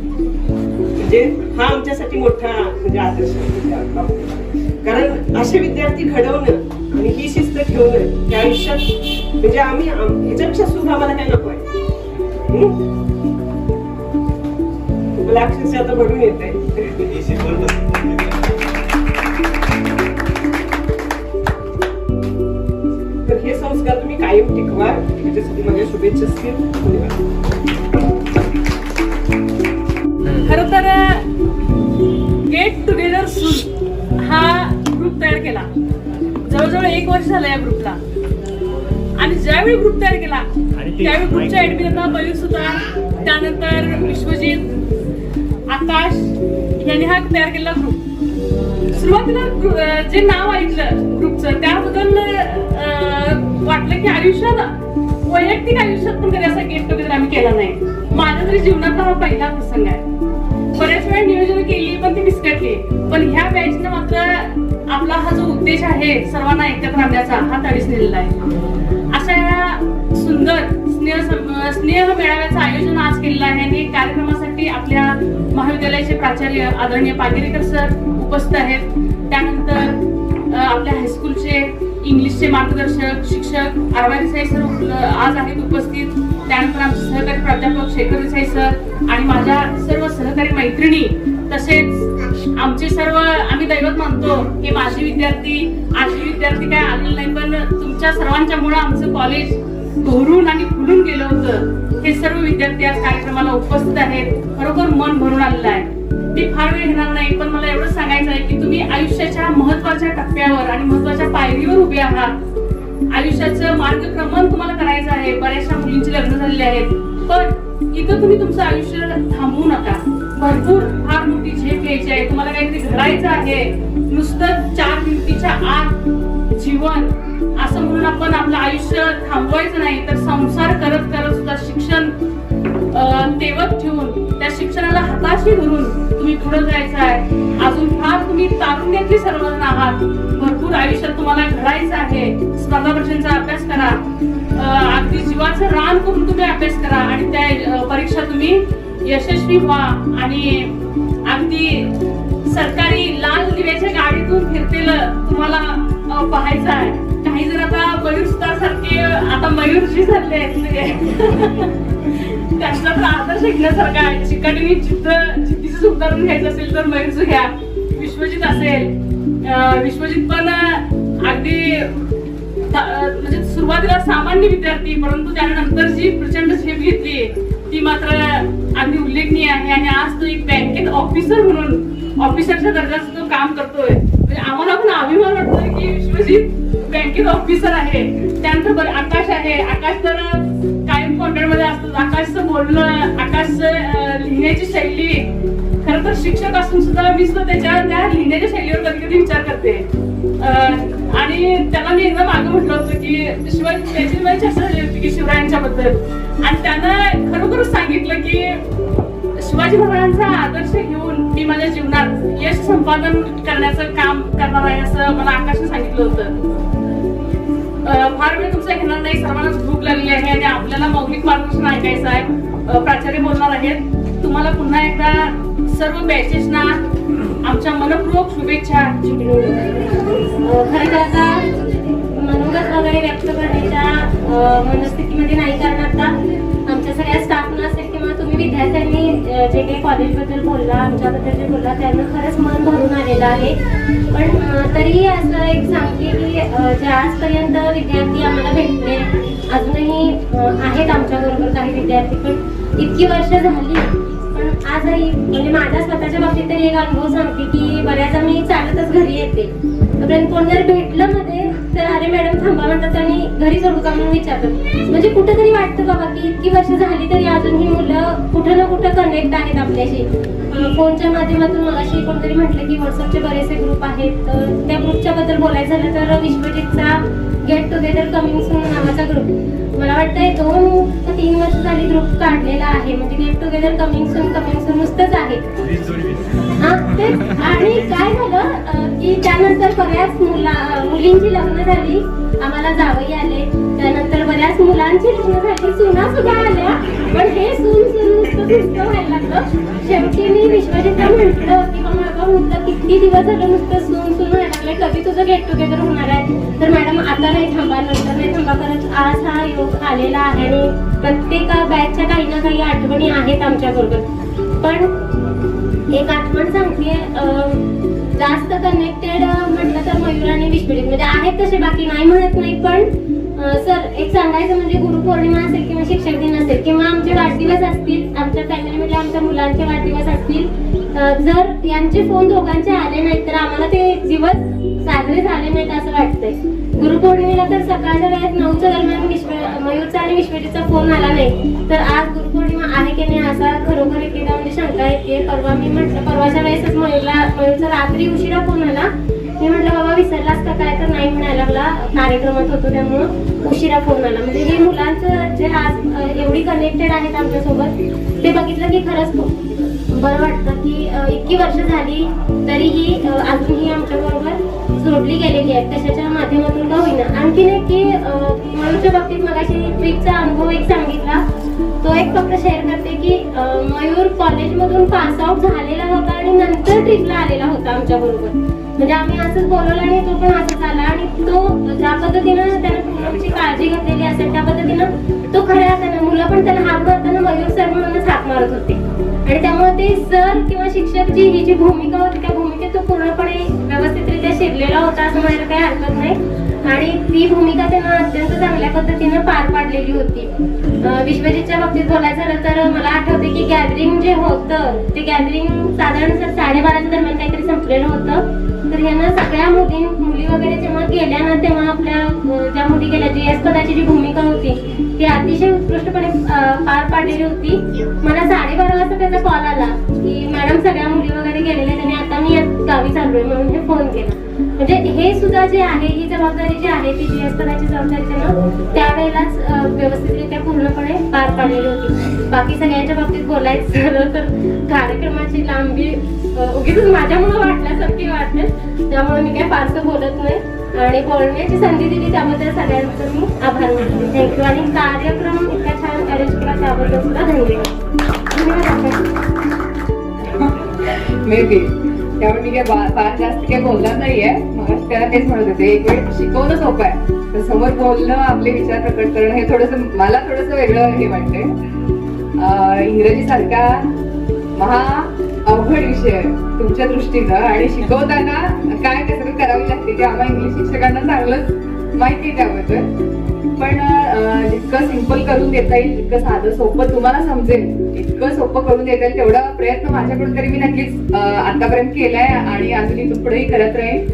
म्हणजे हा आमच्यासाठी मोठा म्हणजे आदर्श आहे. कारण असे विद्यार्थी घडवणं आणि ही शिस्त ठेवणं त्या आयुष्यात म्हणजे आम्ही ह्याच्यापेक्षा सुख आम्हाला काय नको आहे. मला अक्षरशः आता भरून येत आहे. तर हे संस्कार तुम्ही कायम टिकवा, त्याच्यासाठी माझ्या शुभेच्छा असतील. धन्यवाद. खरं तर गेट टुगेदर सून हा ग्रुप तयार केला, जवळजवळ 1 वर्ष झालं या ग्रुपला. आणि ज्यावेळी ग्रुप तयार केला त्यावेळी ग्रुपच्या ऍडमिनना मयूर सुतार, त्यानंतर विश्वजित, आकाश यांनी हा तयार केलेला ग्रुप. सुरुवातीला जे नाव ऐकलं ग्रुपचं त्याबद्दल वाटलं की आयुष्यात, वैयक्तिक आयुष्यात पण कधी असा गेट टुगेदर आम्ही केला नाही. माझ्या तरी जीवनातला हा पहिला प्रसंग आहे. बऱ्याच वेळा नियोजन केली पण ती विस्कटली, पण ह्या बॅचने मात्र आपला हा जो उद्देश आहे सर्वांना एकत्र आणण्याचा हा तडीस नेलेला आहे. अशा या सुंदर स्नेह मेळाव्याचं आयोजन आज केलेलं आहे आणि कार्यक्रमासाठी आपल्या महाविद्यालयाचे प्राचार्य आदरणीय पांगेरीकर सर उपस्थित आहेत. त्यानंतर आपल्या हायस्कूलचे इंग्लिशचे मार्गदर्शक शिक्षक आरवाई देसाई सर आज आहेत उपस्थित. त्यानंतर आमचे सहकारी प्राध्यापक शेखर देसाई सर आणि माझ्या सर्व सहकारी मैत्रिणी, तसेच आमचे सर्व आम्ही दैवत मानतो की माझे विद्यार्थी विद्यार्थी काय आलेले नाही, पण तुमच्या सर्वांच्या मुळे आमचं कॉलेज भरून आणि फुलून गेलं होतं. हे सर्व विद्यार्थी आज कार्यक्रमाला उपस्थित आहेत. खरोखर मन भरून आलेलं आहे. मी फार वेळ घेणार नाही, पण मला एवढंच सांगायचं आहे की तुम्ही आयुष्याच्या महत्वाच्या टप्प्यावर आणि महत्वाच्या पायरीवर उभे आहात. आयुष्याचं मार्गक्रमण तुम्हाला करायचं आहे. बऱ्याचशा मुलींची लग्न झालेली आहेत, पण इथं तुम्ही तुमचं आयुष्य थांबवू नका. भरपूर फार मोठी झेप घ्यायची आहे. तुम्हाला काहीतरी घडायचं आहे. नुसतं 4 भिंतीच्या आत जीवन असं म्हणून आपण आपलं आयुष्य थांबवायचं नाही, तर संसार करत करत सुद्धा शिक्षण तेवत ठेवून त्या शिक्षणाला हाताशी धरून तुम्ही पुढे जायचं आहे. अजून फार तुम्ही तारुण्यातली सर्वजण आहात. भरपूर आयुष्यात तुम्हाला घडायचं आहे. स्पर्धा परीक्षांचा अभ्यास करा, अगदी जीवाचं रान करून तुम्ही अभ्यास करा आणि त्या परीक्षा तुम्ही यशस्वी व्हा. आणि अगदी सरकारी लाल दिव्याच्या गाडीतून फिरतेलं तुम्हाला पाहायचं आहे. काही जण आता मयूर सुतार सारखे आता मयूरजी झाले आहेत. त्यांचा तर आदर्श घेण्यासारखा आहे. चिकाटीने जिद्दीचं उदाहरण घ्यायचं असेल तर मयूरचं घ्या. विश्वजित असेल, विश्वजित पण अगदी म्हणजे सुरुवातीला सामान्य विद्यार्थी, परंतु त्यानंतर जी प्रचंड झेप घेतली ती मात्र अगदी उल्लेखनीय आहे. आणि आज तो एक बँकेत ऑफिसर म्हणून ऑफिसरच्या दर्जाचं तो काम करतोय. म्हणजे आम्हाला पण अभिमान वाटतोय की विश्वजित बँकेत ऑफिसर आहे. त्यानंतर आकाश आहे. आकाश तर कायम कॉन्टॅक्ट मध्ये असतो. आकाशचं बोलणं, आकाशचं लिहिण्याची शैली, खरं तर शिक्षक असून सुद्धा मी सुद्धा त्या लिहिण्याच्या शैलीवर कधी कधी विचार करते. आणि त्याला मी एकदा मागे म्हटलं होतं की त्याची माझी चर्चा झाली होती की शिवरायांच्या बद्दल, आणि त्यानं खरोखरच सांगितलं की शिवाजी महाराजांचा आदर्श घेऊन मी माझ्या जीवनात यश संपादन करण्याचं काम करणार आहे असं मला आकाशने सांगितलं होतं. फार वेळ तुमचा घेणार नाही, सर्वांनाच भूक लागली आहे आणि आपल्याला मौलिक मार्गदर्शन ऐकायचं आहे. प्राचार्य बोलणार आहेत. तुम्हाला पुन्हा एकदा सर्व बॅचेसना आमच्या मनपूर्वक शुभेच्छा. खरं तर आता मनोगत वगैरे व्यक्त करण्याच्या मनस्थितीमध्ये नाही, कारण आता आमच्या सगळ्या स्टाफना असेल किंवा तुम्ही विद्यार्थ्यांनी जे काही कॉलेजबद्दल बोलला, आमच्याबद्दल जे बोलला, त्यांना खरंच मन भरून आलेलं आहे. पण तरीही असं एक सांगते की जे आजपर्यंत विद्यार्थी आम्हाला भेटले, अजूनही आहेत आमच्याबरोबर काही विद्यार्थी, पण इतकी वर्ष झाली पण आजही म्हणजे माझ्या स्वतःच्या बाबतीत तरी एक अनुभव सांगते की बऱ्याच मी चालतच घरी येते, तोपर्यंत कोण जर भेटलं मध्ये तर अरे मॅडम थांबा म्हणतात आणि घरी सोडू का म्हणून विचारतात. म्हणजे कुठेतरी वाटतं बाबा की इतकी वर्ष झाली तरी अजून ही मुलं कुठं ना कुठं कनेक्ट आहेत आपल्याशी. फोनच्या माध्यमातून मगाशी कोणतरी म्हटलं की व्हॉट्सअपचे बरेचसे ग्रुप आहेत, तर त्या ग्रुपच्या बद्दल बोलायचं झालं तर विश्वजितचा गेट टुगेदर कमिंग सून नावाचा ग्रुप मला वाटतंय 2 ते 3 वर्ष झाली ग्रुप काढलेला आहे. म्हणजे गेट टुगेदर कमिंग सून नुसतंच आहे. आणि काय झालं की त्यानंतर बऱ्याच मुलींची लग्न झाली, आम्हाला जावई आले, त्यानंतर बऱ्याच मुलांची लग्न झाली, सुना सुद्धा आल्या, पण हे सून नुसतं व्हायला लागलं. शेवटी मी विश्वजितला म्हटलं की म्हटलं किती दिवस झालं नुसतं सून व्हायला लागलंय, कधी तुझं गेट टुगेदर होणार आहे. तर मॅडम आता नाही थांबा, नंतर नाही थांबा करत आज हा योग आलेला आहे आणि प्रत्येक बॅचच्या काही ना काही आठवणी आहेत आमच्या बरोबर. पण एक आठवण सांगते, असं कनेक्टेड म्हटलं तर मयूर आणि विश्वजित म्हणजे आहेत तसे, बाकी नाही म्हणत नाही, पण सर एक सांगायचं म्हणजे गुरुपौर्णिमा असेल किंवा शिक्षक दिन असेल किंवा आमचे वाढदिवस असतील, आमच्या फॅमिलीमध्ये आमच्या मुलांचे वाढदिवस असतील, जर यांचे फोन दोघांचे आले नाहीत तर आम्हाला ते दिवस साजरे झाले नाहीत असं वाटतंय. गुरुपौर्णिमेला तर सकाळच्या वेळेत 9च्या दरम्यान मयूरचा आणि विश्वजीतचा फोन आला नाही, तर आज गुरुपौर्णिमा आहे की नाही असा खरोखर एकेदा म्हणजे शंका येते. परवा मी म्हटलं, परवाच्या वेळेसच मयूरचा रात्री उशिरा फोन आला. मी म्हटलं बाबा विसरलास का काय, तर नाही म्हणायला लागला, कार्यक्रमात होतो त्यामुळं उशिरा फोन आला. म्हणजे हे मुलांचं जे आज एवढी कनेक्टेड आहेत आमच्यासोबत ते बघितलं की खरंच बरं वाटतं की इतकी वर्ष झाली तरीही अजूनही आमच्याबरोबर जोडली गेलेली आहेत कशाच्या माध्यमातून का होईना. आणखीन एक की मयूरच्या बाबतीत मगाशी ट्रिपचा अनुभव एक सांगितला, तो एक फक्त शेअर करते की मयूर कॉलेजमधून पास आउट झालेला होता आणि नंतर ट्रिपला आलेला होता आमच्या बरोबर. म्हणजे आम्ही असंच बोलवलं आणि तो पण असंच आला आणि तो ज्या पद्धतीनं त्याने पूनमची काळजी घेतलेली असेल त्या पद्धतीनं तो खऱ्या अर्थानं मुलं पण त्याला हाक मारताना मयूर सर म्हणूनच हाक मारत होते. आणि त्यामुळे ते सर किंवा शिक्षक ही जी भूमिका होती त्या भूमिकेत तो पूर्णपणे व्यवस्थितरित्या शिरलेला होता असं म्हणायला काही हरकत नाही. आणि ती भूमिका त्यानं अत्यंत चांगल्या पद्धतीनं पार पाडलेली होती. विश्वजितच्या बाबतीत बोलायचं झालं तर मला आठवते की गॅदरिंग जे होतं ते गॅदरिंग साधारण 12:30च्या दरम्यान काहीतरी संपलेलं होतं. तर यांना सगळ्या मुली वगैरे जेव्हा गेल्या ना तेव्हा आपल्या ज्या मुली गेल्या GS पदाची जी भूमिका होती ती अतिशय उत्कृष्टपणे पार पाडलेली होती. मला 12:30 वाजता त्याचा कॉल आला की मॅडम सगळ्या मुली वगैरे गेलेल्या आणि आता मी गावी चाललोय म्हणून मी फोन केला. म्हणजे हे सुद्धा जे आहे ही जबाबदारी जी आहे ती GS पदाची जबाबदारी त्यानं त्यावेळेलाच व्यवस्थितरित्या पूर्णपणे पार पाडलेली होती. बाकी सगळ्यांच्या बाबतीत बोलायचं झालं तर कार्यक्रमाची लांबी उगीच माझ्यामुळे वाटल्यासारखी वाटते, त्यामुळे मी काय फारसं बोलत नाही आणि बोलण्याची संधी दिली त्याबद्दल सगळ्यांचं मी आभार मानते. थँक्यू. आणि कार्यक्रम इतका छान अरेंज केला त्याबद्दल सुद्धा धन्यवाद. मे बी त्यामुळे मी काय फार जास्त काही बोलणार नाहीये. मग त्याला तेच म्हणत होते, एक वेळ शिकवणं सोपं आहे, तर समोर बोलणं आपले विचार प्रकट करणं हे थोडंसं मला थोडंसं वेगळं हे वाटतंय. इंग्रजी सारखा महा अवघड विषय आहे तुमच्या दृष्टीनं आणि शिकवताना काय कसं करावी लागते ते आम्हाला इंग्लिश शिक्षकांना चांगलंच माहिती आहे त्याबद्दल. पण जितकं सिंपल करून देता येईल, जितकं साधं सोपं तुम्हाला समजेल इतकं सोपं करून देता येईल तेवढा प्रयत्न माझ्याकडून तरी मी नक्कीच आतापर्यंत केलाय आणि अजून इथून पुढेही करत राहील.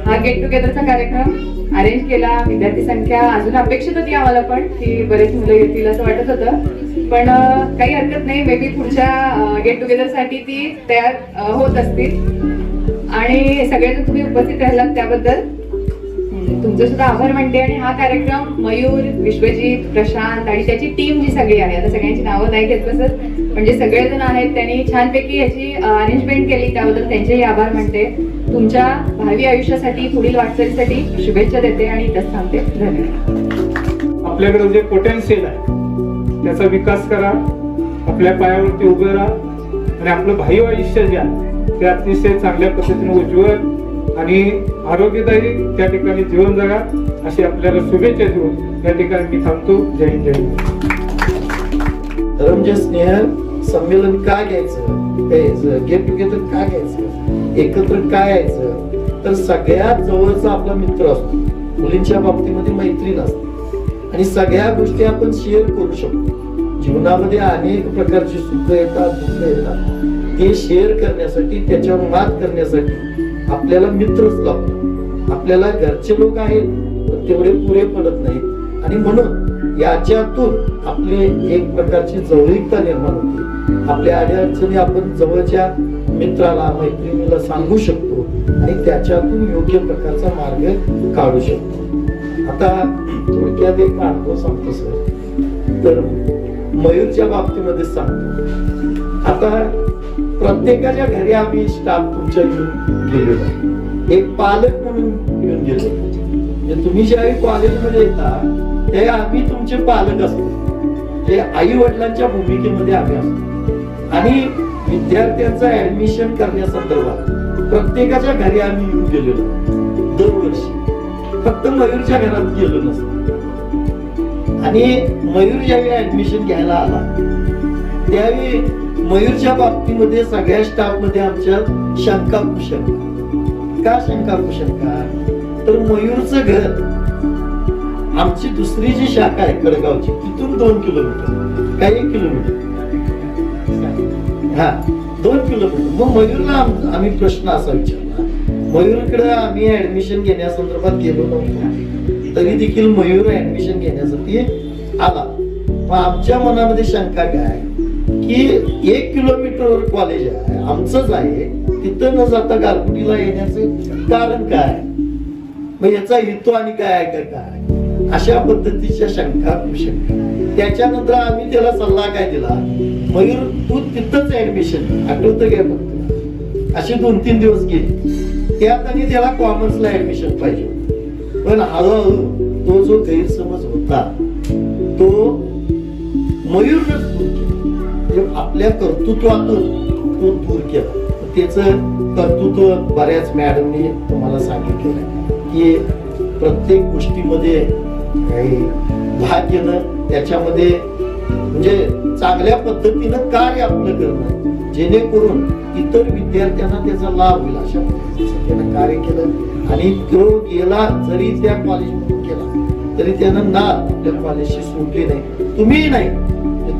हा गेट टुगेदरचा कार्यक्रम अरेंज केला, विद्यार्थी संख्या अजून अपेक्षित होती आम्हाला पण की बरेच मुलं येतील असं वाटत होतं, पण काही हरकत नाही. मे बी पुढच्या गेट टुगेदर साठी ती तयार होत असतील आणि सगळेजण तुम्ही उपस्थित राहिलात त्याबद्दल तुमचं सुद्धा आभार मानते. आणि हा कार्यक्रम मयूर, विश्वजित, प्रशांत आणि त्याची टीम जी सगळी आहे, आता सगळ्यांची नावं नाही घेत बसत, म्हणजे सगळेजण आहेत त्यांनी छानपैकी याची अरेंजमेंट केली त्याबद्दल त्यांचेही आभार मानते. तुमच्या भावी आयुष्यासाठी पुढील वाटचालीसाठी शुभेच्छा देते आणि इथंच थांबते. धन्यवाद. आपल्याकडे जे पोटेन्शियल आहे त्याचा विकास करा, आपल्या पायावरती उभं राहा आणि आपलं भावी आयुष्य जे आहे ते अतिशय चांगल्या पद्धतीने उज्ज्वल आणि आरोग्यदायी त्या ठिकाणी जीवन जगा अशी आपल्याला शुभेच्छा देऊन या ठिकाणी मी थांबतो. जय हिंद, जय हिंद. म्हणजे स्नेह संमेलन का घ्यायचं, गेट टुगेदर का घ्यायचं, एकत्र काय यायचं, तर सगळ्यात जवळचा आपला मित्र असतो. मुलींच्या बाबतीमध्ये मैत्रीण असते आणि सगळ्या गोष्टी आपण शेअर करू शकतो. जीवनामध्ये अनेक प्रकारची सुख येतात, दुःख येतात, ते शेअर करण्यासाठी, त्याच्यावर मात करण्यासाठी आपल्याला मित्रच लागतो. आपल्याला घरचे लोक आहेत तेवढे पुरे पडत नाहीत आणि म्हणून याच्यातून आपले एक प्रकारची जवळीकता निर्माण होते. आपल्या अडचणी आपण जवळच्या मित्राला, मैत्रिणीला सांगू शकतो आणि त्याच्यातून योग्य प्रकारचा मार्ग काढू शकतो. आता थोडक्यात एक अनुभव सांगतो सर, तर मयूरच्या बाबतीमध्ये सांगतो. आता प्रत्येकाच्या घरी आम्ही स्टाफ तुमच्या घेऊन गेलेलो, एक पालक म्हणून घेऊन गेलो. म्हणजे तुम्ही ज्यावेळी कॉलेजमध्ये येता ते आम्ही तुमचे पालक असतो, ते आई वडिलांच्या भूमिकेमध्ये आम्ही असतो आणि विद्यार्थ्यांचं ऍडमिशन करण्यासंदर्भात प्रत्येकाच्या घरी आम्ही येऊन गेलेलो दरवर्षी. फक्त मयूरच्या घरात गेलो नसतो. आणि मयूर ज्यावेळी ऍडमिशन घ्यायला आला त्यावेळी मयूरच्या बाबतीमध्ये सगळ्या स्टाफ मध्ये आमच्या शंका कुशल का शंका कुशंका, तर मयूरचं घर आमची दुसरी जी शाखा आहे कडगावची तिथून 2 किलोमीटर काय 1 किलोमीटर हा 2 किलोमीटर. मग मयूरला आम्ही प्रश्न असा विचारला, मयूरकडे आम्ही ऍडमिशन घेण्यासंदर्भात गेलो नव्हतो तरी देखील मयूर ऍडमिशन घेण्यासाठी आला. मग आमच्या मनामध्ये शंका काय की 1 किलोमीटरवर कॉलेज आहे आमचंच आहे, तिथं न जाता गारगुटीला येण्याचं कारण काय, मग याचा हेतू आणि काय आहे का काय, अशा पद्धतीच्या शंका कुशंका. त्याच्यानंतर आम्ही त्याला सल्ला काय दिला, मयूर तू तिथंच ऍडमिशन आठवतं काय फक्त, असे 2-3 दिवस गेले. त्यात आणि त्याला कॉमर्सला ऍडमिशन पाहिजे होतं. पण हळूहळू तो जो गैरसमज होता तो मयूरनच दूर केला, म्हणजे आपल्या कर्तृत्वातून तो दूर केला. त्याचं कर्तृत्व बऱ्याच मॅडमनी तुम्हाला सांगितलेलं की प्रत्येक गोष्टीमध्ये भाग घेणं, त्याच्यामध्ये म्हणजे चांगल्या पद्धतीनं कार्य आपलं करणं जेणेकरून इतर विद्यार्थ्यांना त्याचा लाभ होईल अशा पद्धतीचं त्यानं कार्य केलं. आणि तो गेला जरी त्या कॉलेजमधून केला तरी त्यानं ना आपल्या कॉलेजशी सोडली नाही. तुम्हीही नाही,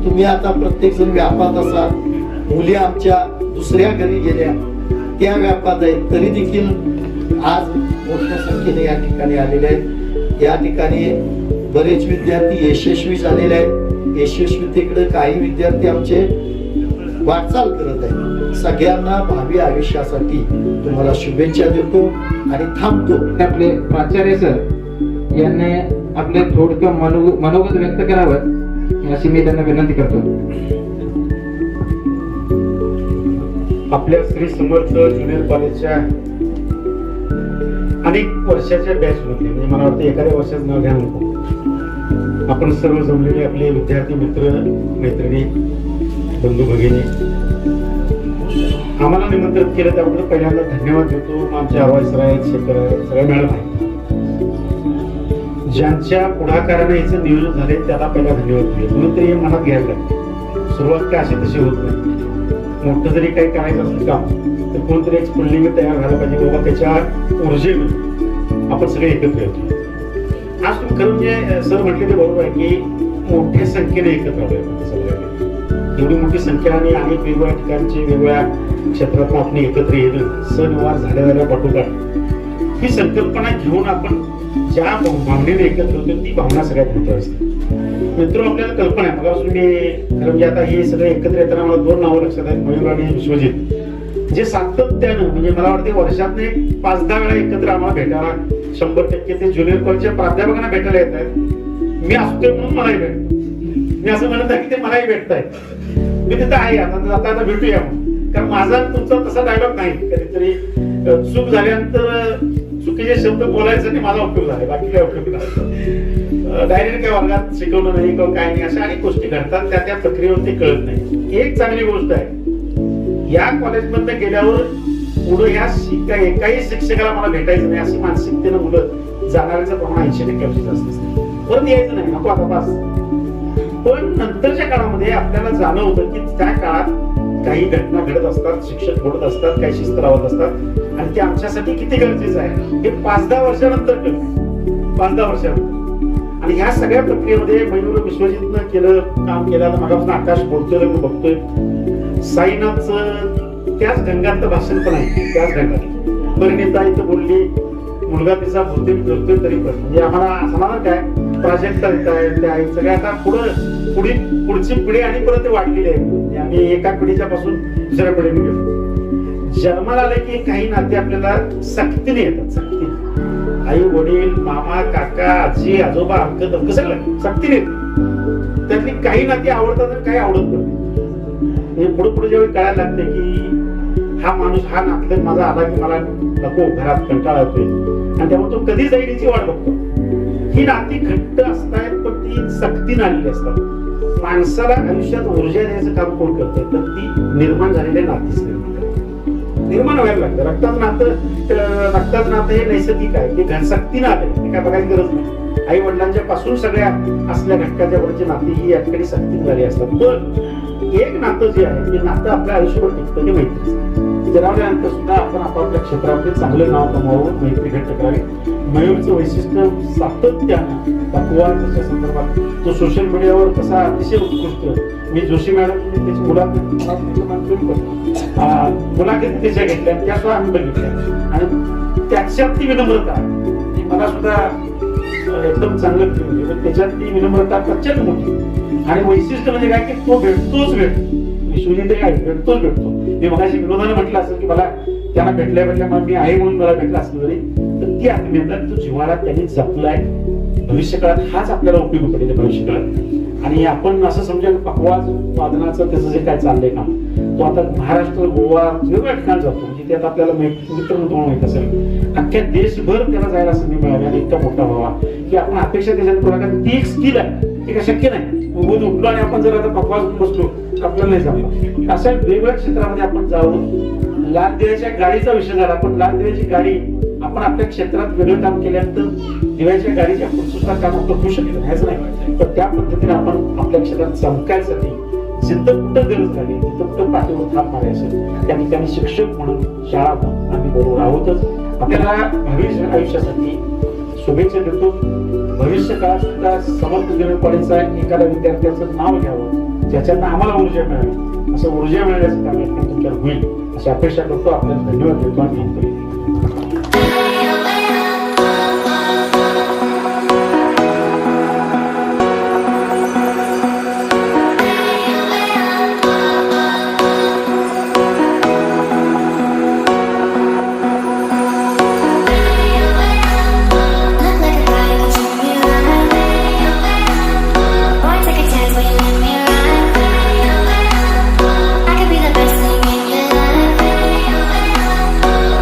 तुम्ही आता प्रत्येक जण व्यापात असाल, मुली आमच्या दुसऱ्या घरी गेल्या त्या व्यापात आहेत, तरी देखील आज मोठ्या संख्येने या ठिकाणी आलेले आहेत. या ठिकाणी बरेच विद्यार्थी यशस्वी झालेले आहेत. यशस्वीतेकडे काही विद्यार्थी आमचे वाटचाल करत आहेत. सगळ्यांना भावी आयुष्यासाठी तुम्हाला शुभेच्छा देतो आणि थांबतो. आपले प्राचार्य सर यांनी आपले थोडकं मनोगत व्यक्त करावं अशी मी त्यांना विनंती करतो. आपल्या श्री समर्थ ज्युनियर कॉलेजच्या अनेक वर्षाच्या बॅच मध्ये, म्हणजे मला वाटतं एखाद्या वर्षाचं नाव घ्या नको, आपण सर्व जमलेले आपले विद्यार्थी मित्र मैत्रिणी बंधू भगिनी आम्हाला निमंत्रित केलं त्याबद्दल पहिल्यांदा धन्यवाद देतो. आमचे आरवाय सर आहेत, शेखर आहेत, सगळे मॅडम आहेत. ज्यांच्या पुढाकाराने याचं नियोजन झाले त्याला पहिला धन्यवाद दिले. कोणीतरी मनात घ्यायला लागते, सुरुवात काय अशी तशी होत नाही. मोठं जरी काही करायचं असेल काम तर कोणतरी एक स्फुल्लिंग तयार झालं पाहिजे बाबा, त्याच्या ऊर्जेने आपण सगळे एकत्र येतो. आज तुम्ही खरं म्हणजे सर म्हटले ते बरोबर आहे की मोठ्या संख्येने एकत्र आलोय सगळ्यांनी. एवढी मोठी संख्या आणि अनेक वेगवेगळ्या ठिकाणचे वेगवेगळ्या क्षेत्रातून आपण एकत्र येणं, सणवार झाल्या पाठोपाठ ही संकल्पना घेऊन आपण ज्या भावनेने एकत्र होतो ती भावना सगळ्यात मोठी असते. मित्र आपल्याला कल्पना आहे, मगापासून मी खरं म्हणजे आता हे सगळे एकत्र येताना मला 2 नावं लक्षात आहेत, मयूर आणि विश्वजित, जे सातत्यानं म्हणजे मला वाटते वर्षात 5-10 वेळा एकत्र आम्हाला भेटायला 100% ते ज्युनियर कॉलेजच्या प्राध्यापकांना भेटायला येत आहेत. मी असतो म्हणून मलाही भेट, मी असं म्हणत आहे की ते मलाही भेटतायत. मी तिथं आहे आता भेटूया, कारण माझा तुमचा तसा डायलॉग नाही. कधीतरी चूक झाल्यानंतर चुकीचे शब्द बोलायसाठी माझा उपयोग झाला, बाकी काय उपयोग नाही. डायरेक्ट काय वर्गात शिकवलं नाही किंवा काय नाही, अशा अनेक गोष्टी घडतात, त्या प्रक्रियेवर ते कळत नाही. एक चांगली गोष्ट आहे, या कॉलेजमध्ये गेल्यावर पुढे ह्या एकाही शिक्षकाला मला भेटायचं नाही अशी मानसिकतेनं मुलं जाणाऱ्याचं प्रमाण 80% जास्त असतं. परत यायचं नाही, नको आता पास. पण नंतरच्या काळामध्ये आपल्याला जाणवतं की त्या काळात काही घटना घडत असतात, शिक्षक घडत असतात, काही शिस्त लावत असतात आणि ते आमच्यासाठी किती गरजेचं आहे हे 5-10 वर्षानंतर कळतं. 5-10 वर्षानंतर. आणि ह्या सगळ्या प्रक्रियेमध्ये मयूर विश्वजितनं केलं काम केलं. आता मागापासून आकाश बोलतोय, मी बघतोय. साईनाथचं त्याच ढंगातलं भाषण पण आहे, त्याच ढंगात. परिणिता इथं बोलली, मुलगा तिचा बहुतेक करतोय तरी पण म्हणजे आम्हाला समाधान काय प्रोजेक्ट आहे सगळ्या आता पुढची पिढी आणि परत ते वाढलेली आहे. म्हणजे आम्ही एका पिढीच्या पासून दुसऱ्या पिढीने गेलो. जन्माला आले की काही नाते आपल्याला सक्तीने येतात, सक्तीने. आई वडील, मामा, काका, आजी, आजोबा, अंक सगळं सक्तीने येतात. त्यातली काही नाती आवडतात आणि काही आवडत नाही. पुढे जेव्हा कळायला लागते की हा माणूस हा नातलग माझा आला की मला नको, घरात कंटाळा येतोय आणि त्यामुळे तो कधी जाईल याची वाट बघतो. ही नाती घट्ट असतात पण ती सक्तीने आलेली असतात. माणसाला आयुष्यात ऊर्जा द्यायचं काम कोण करतं तर ती निर्माण झालेल्या नातीच निर्माण व्हायला लागतं. रक्ताचं नातं हे नैसर्गिक आहे, ते सक्तीनं आले, ते काय बघायची गरज नाही. आई वडिलांच्या पासून सगळ्या असल्या घटकाच्या वरची नाती ही या ठिकाणी सक्तीने झाली असतात. पण एक नातं जे आहे ते नातं आपल्या आयुष्यावर टिकतं ते मैत्रीचं. स्थिरावल्यानंतर सुद्धा आपण आपापल्या क्षेत्रामध्ये चांगलं नाव कमावून मैत्री घट्ट करावी. मयूरचं वैशिष्ट्य सातत्यानं पक्वाच्या संदर्भात तो सोशल मीडियावर कसा अतिशय उत्कृष्ट. मी जोशी मॅडम त्याची मुलाखती त्याच्या घेतल्या त्या सुद्धा आम्ही बघितल्या आणि त्याच्यात ती विनम्रता ती मला सुद्धा एकदम चांगलं म्हणजे पण त्याच्यात ती विनम्रता प्रचंड मोठी आणि वैशिष्ट्य म्हणजे काय की तो भेटतोच विश्वजित काय भेटतो. मी मगाशी विनोदाने म्हटलं असं की मला त्यांना भेटल्या मग मी आहे म्हणून मला भेटला असलं तरी तर ती आत्मीयता तो जिव्हाळा त्यांनी जपलाय. भविष्य काळात हाच आपल्याला उपयोग पडेल भविष्य काळात. आणि आपण असं समजा पकवाज वादनाचं त्याचं जे काय चाललंय काम तो आता महाराष्ट्र गोवा वेगवेगळ्या ठिकाणी जातो. म्हणजे त्यात आपल्याला मित्र माहित असेल अख्ख्या देशभर त्याला जायला संधी मिळाली आणि इतका मोठा व्हावा की आपण अपेक्षा त्याच्यात करू कारण ती एक स्किल आहे. ते काय शक्य नाही उभून उठलो आणि आपण जर आता पकवाज बसलो आपल्याला नाही जमलं. अशा वेगवेगळ्या क्षेत्रामध्ये आपण जाऊन लाल दिव्याच्या गाडीचा विषय झाला. आपण लाल दिव्याची गाडी आपण आपल्या क्षेत्रात वेगळं काम केल्यानंतर दिव्याच्या गाडीची आपण सुद्धा काम आपलं होऊ शकत नाहीच नाही. तर त्या पद्धतीने आपण आपल्या क्षेत्रात चमकायसाठी जिथं कुठं गरज लागेल तिथं कुठं पाठीवर थाप मारायचं त्या ठिकाणी शिक्षक म्हणून शाळा म्हणून आम्ही बरोबर आहोतच. आपल्याला भविष्य आयुष्यासाठी शुभेच्छा देतो. भविष्य काळात सुद्धा समर्थ इंजिनिअरिंग कॉलेजचा एखाद्या विद्यार्थ्याचं नाव घ्यावं ज्याच्यानं आम्हाला ऊर्जा मिळावी असं ऊर्जा मिळण्याचं काम तुमच्यावर होईल अशी अपेक्षा करतो. आपल्याला धन्यवाद देतो आणि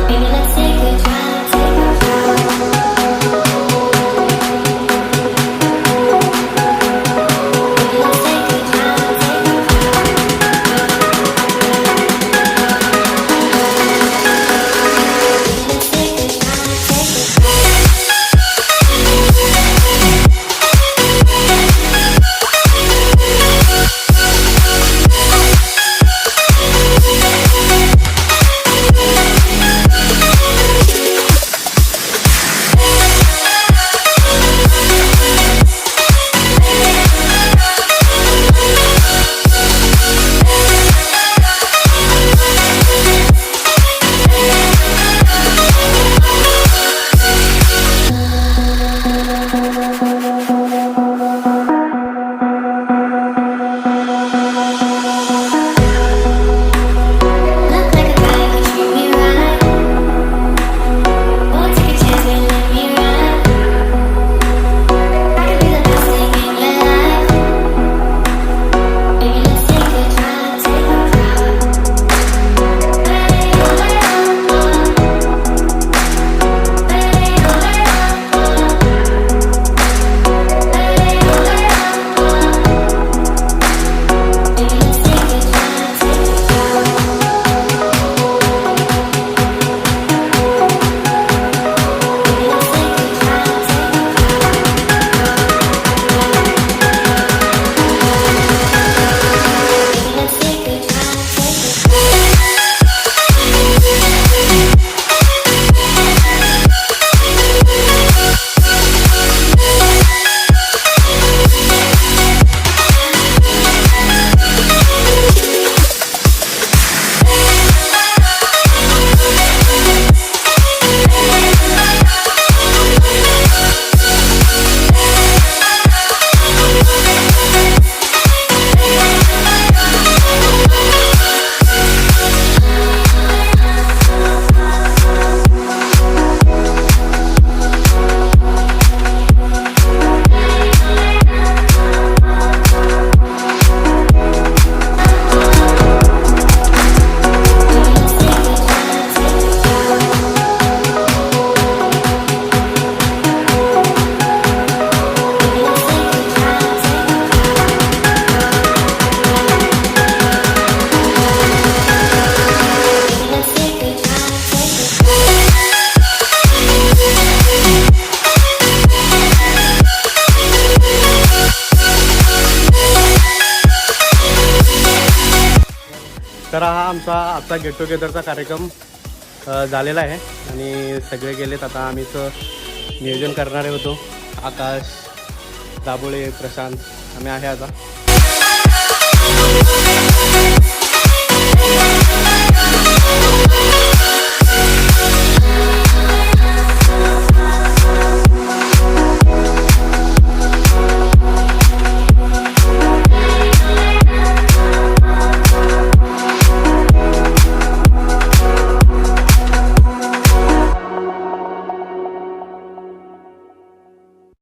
Maybe let's take a drive. तर हा आमचा आजचा गेट टुगेदरचा कार्यक्रम झालेला आहे आणि सगळे गेलेत. आता आम्हीच नियोजन करणारे होतो. आकाश, दाबोळे, प्रशांत आम्ही आहे आता.